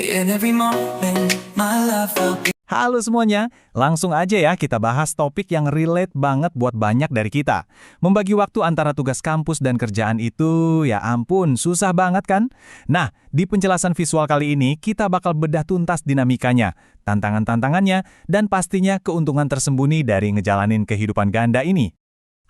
In every moment, my love will be. Halo semuanya, langsung aja ya kita bahas topik yang relate banget buat banyak dari kita. Membagi waktu antara tugas kampus dan kerjaan itu, ya ampun, susah banget kan? Nah, di penjelasan visual kali ini kita bakal bedah tuntas dinamikanya, tantangan-tantangannya, dan pastinya keuntungan tersembunyi dari ngejalanin kehidupan ganda ini.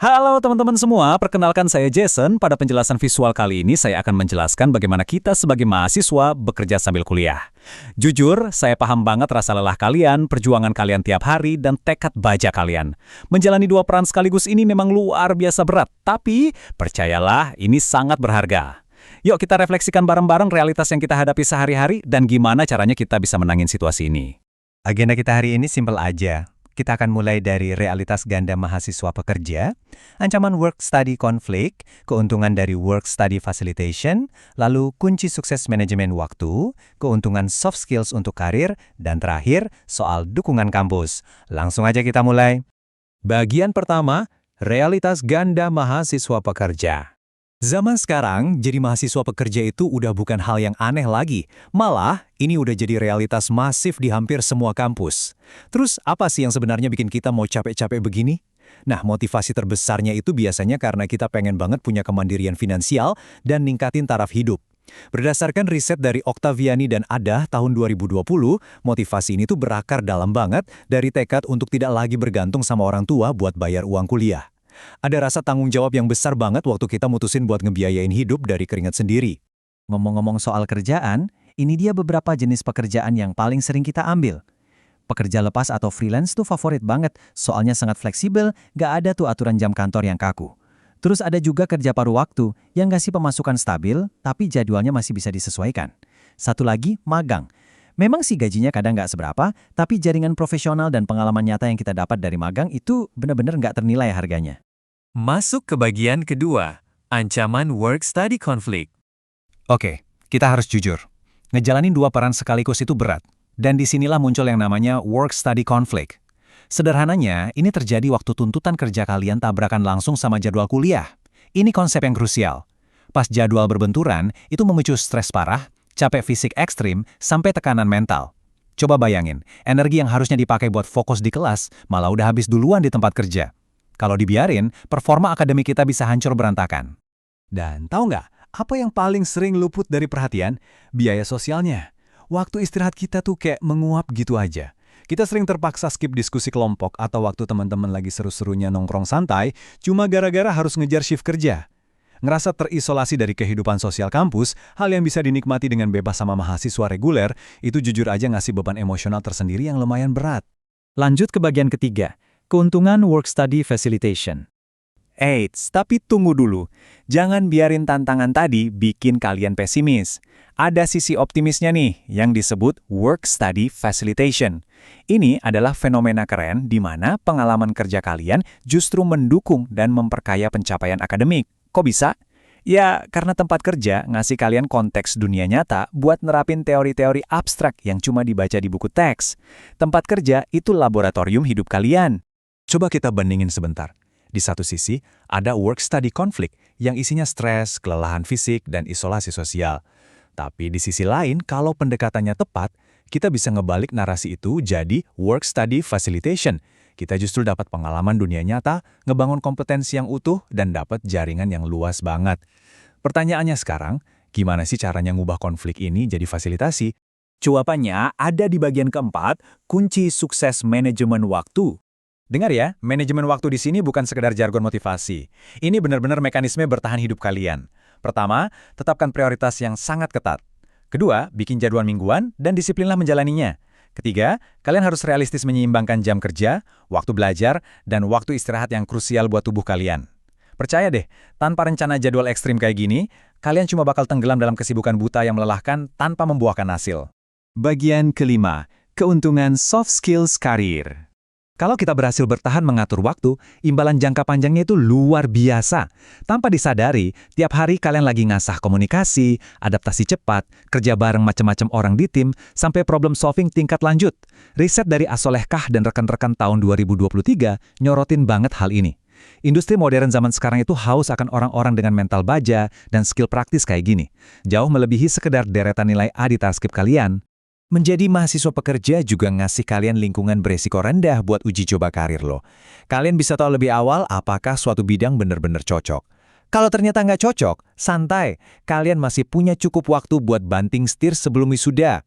Halo teman-teman semua, perkenalkan saya Jason. Pada penjelasan visual kali ini saya akan menjelaskan bagaimana kita sebagai mahasiswa bekerja sambil kuliah. Jujur, saya paham banget rasa lelah kalian, perjuangan kalian tiap hari, dan tekad baja kalian. Menjalani dua peran sekaligus ini memang luar biasa berat, tapi percayalah ini sangat berharga. Yuk kita refleksikan bareng-bareng realitas yang kita hadapi sehari-hari dan gimana caranya kita bisa menangin situasi ini. Agenda kita hari ini simpel aja. Kita akan mulai dari realitas ganda mahasiswa pekerja, ancaman work-study konflik, keuntungan dari work-study facilitation, lalu kunci sukses manajemen waktu, keuntungan soft skills untuk karir, dan terakhir, soal dukungan kampus. Langsung aja kita mulai. Bagian pertama, realitas ganda mahasiswa pekerja. Zaman sekarang, jadi mahasiswa pekerja itu udah bukan hal yang aneh lagi. Malah, ini udah jadi realitas masif di hampir semua kampus. Terus, apa sih yang sebenarnya bikin kita mau capek-capek begini? Nah, motivasi terbesarnya itu biasanya karena kita pengen banget punya kemandirian finansial dan ningkatin taraf hidup. Berdasarkan riset dari Oktaviani dan Adah tahun 2020, motivasi ini tuh berakar dalam banget dari tekad untuk tidak lagi bergantung sama orang tua buat bayar uang kuliah. Ada rasa tanggung jawab yang besar banget waktu kita mutusin buat ngebiayain hidup dari keringat sendiri. Ngomong-ngomong soal kerjaan, ini dia beberapa jenis pekerjaan yang paling sering kita ambil. Pekerja lepas atau freelance tuh favorit banget, soalnya sangat fleksibel, gak ada tuh aturan jam kantor yang kaku. Terus ada juga kerja paruh waktu, yang ngasih pemasukan stabil, tapi jadwalnya masih bisa disesuaikan. Satu lagi, magang. Memang sih gajinya kadang nggak seberapa, tapi jaringan profesional dan pengalaman nyata yang kita dapat dari magang itu benar-benar nggak ternilai harganya. Masuk ke bagian kedua, ancaman work-study conflict. Oke, kita harus jujur. Ngejalanin dua peran sekaligus itu berat, dan disinilah muncul yang namanya work-study conflict. Sederhananya, ini terjadi waktu tuntutan kerja kalian tabrakan langsung sama jadwal kuliah. Ini konsep yang krusial. Pas jadwal berbenturan, itu memicu stres parah, capek fisik ekstrim, sampai tekanan mental. Coba bayangin, energi yang harusnya dipakai buat fokus di kelas, malah udah habis duluan di tempat kerja. Kalau dibiarin, performa akademik kita bisa hancur berantakan. Dan tahu nggak, apa yang paling sering luput dari perhatian? Biaya sosialnya. Waktu istirahat kita tuh kayak menguap gitu aja. Kita sering terpaksa skip diskusi kelompok atau waktu teman-teman lagi seru-serunya nongkrong santai, cuma gara-gara harus ngejar shift kerja. Ngerasa terisolasi dari kehidupan sosial kampus, hal yang bisa dinikmati dengan bebas sama mahasiswa reguler, itu jujur aja ngasih beban emosional tersendiri yang lumayan berat. Lanjut ke bagian ketiga, keuntungan work-study facilitation. Eits, tapi tunggu dulu. Jangan biarin tantangan tadi bikin kalian pesimis. Ada sisi optimisnya nih, yang disebut work-study facilitation. Ini adalah fenomena keren di mana pengalaman kerja kalian justru mendukung dan memperkaya pencapaian akademik. Kok bisa? Ya, karena tempat kerja ngasih kalian konteks dunia nyata buat nerapin teori-teori abstrak yang cuma dibaca di buku teks. Tempat kerja itu laboratorium hidup kalian. Coba kita bandingin sebentar. Di satu sisi, ada work-study conflict yang isinya stres, kelelahan fisik, dan isolasi sosial. Tapi di sisi lain, kalau pendekatannya tepat, kita bisa ngebalik narasi itu jadi work-study facilitation. Kita justru dapat pengalaman dunia nyata, ngebangun kompetensi yang utuh, dan dapat jaringan yang luas banget. Pertanyaannya sekarang, gimana sih caranya ngubah konflik ini jadi fasilitasi? Jawabannya ada di bagian keempat, kunci sukses manajemen waktu. Dengar ya, manajemen waktu di sini bukan sekedar jargon motivasi. Ini benar-benar mekanisme bertahan hidup kalian. Pertama, tetapkan prioritas yang sangat ketat. Kedua, bikin jadwal mingguan dan disiplinlah menjalaninya. Ketiga, kalian harus realistis menyeimbangkan jam kerja, waktu belajar, dan waktu istirahat yang krusial buat tubuh kalian. Percaya deh, tanpa rencana jadwal ekstrim kayak gini, kalian cuma bakal tenggelam dalam kesibukan buta yang melelahkan tanpa membuahkan hasil. Bagian kelima, keuntungan soft skills karir. Kalau kita berhasil bertahan mengatur waktu, imbalan jangka panjangnya itu luar biasa. Tanpa disadari, tiap hari kalian lagi ngasah komunikasi, adaptasi cepat, kerja bareng macam-macam orang di tim, sampai problem solving tingkat lanjut. Riset dari Asolehkah dan rekan-rekan tahun 2023 nyorotin banget hal ini. Industri modern zaman sekarang itu haus akan orang-orang dengan mental baja dan skill praktis kayak gini. Jauh melebihi sekedar deretan nilai A di transkrip kalian. Menjadi mahasiswa pekerja juga ngasih kalian lingkungan beresiko rendah buat uji coba karir loh. Kalian bisa tahu lebih awal apakah suatu bidang benar-benar cocok. Kalau ternyata nggak cocok, santai. Kalian masih punya cukup waktu buat banting setir sebelum wisuda.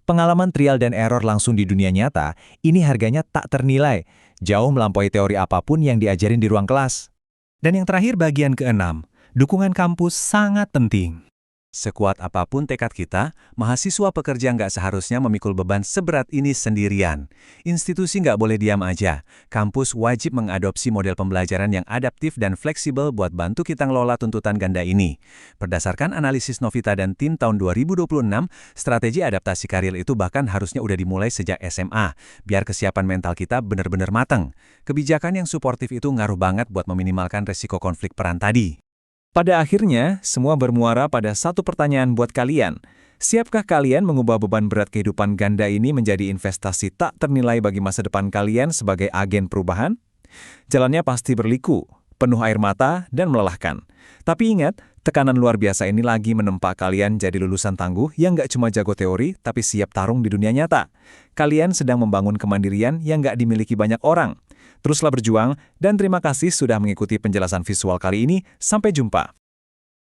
Pengalaman trial dan error langsung di dunia nyata, ini harganya tak ternilai. Jauh melampaui teori apapun yang diajarin di ruang kelas. Dan yang terakhir bagian ke-6, dukungan kampus sangat penting. Sekuat apapun tekad kita, mahasiswa pekerja nggak seharusnya memikul beban seberat ini sendirian. Institusi nggak boleh diam aja. Kampus wajib mengadopsi model pembelajaran yang adaptif dan fleksibel buat bantu kita ngelola tuntutan ganda ini. Berdasarkan analisis Novita dan tim tahun 2026, strategi adaptasi karir itu bahkan harusnya udah dimulai sejak SMA, biar kesiapan mental kita benar-benar matang. Kebijakan yang suportif itu ngaruh banget buat meminimalkan resiko konflik peran tadi. Pada akhirnya, semua bermuara pada satu pertanyaan buat kalian. Siapkah kalian mengubah beban berat kehidupan ganda ini menjadi investasi tak ternilai bagi masa depan kalian sebagai agen perubahan? Jalannya pasti berliku, penuh air mata, dan melelahkan. Tapi ingat, tekanan luar biasa ini lagi menempa kalian jadi lulusan tangguh yang nggak cuma jago teori, tapi siap tarung di dunia nyata. Kalian sedang membangun kemandirian yang nggak dimiliki banyak orang. Teruslah berjuang, dan terima kasih sudah mengikuti penjelasan visual kali ini. Sampai jumpa.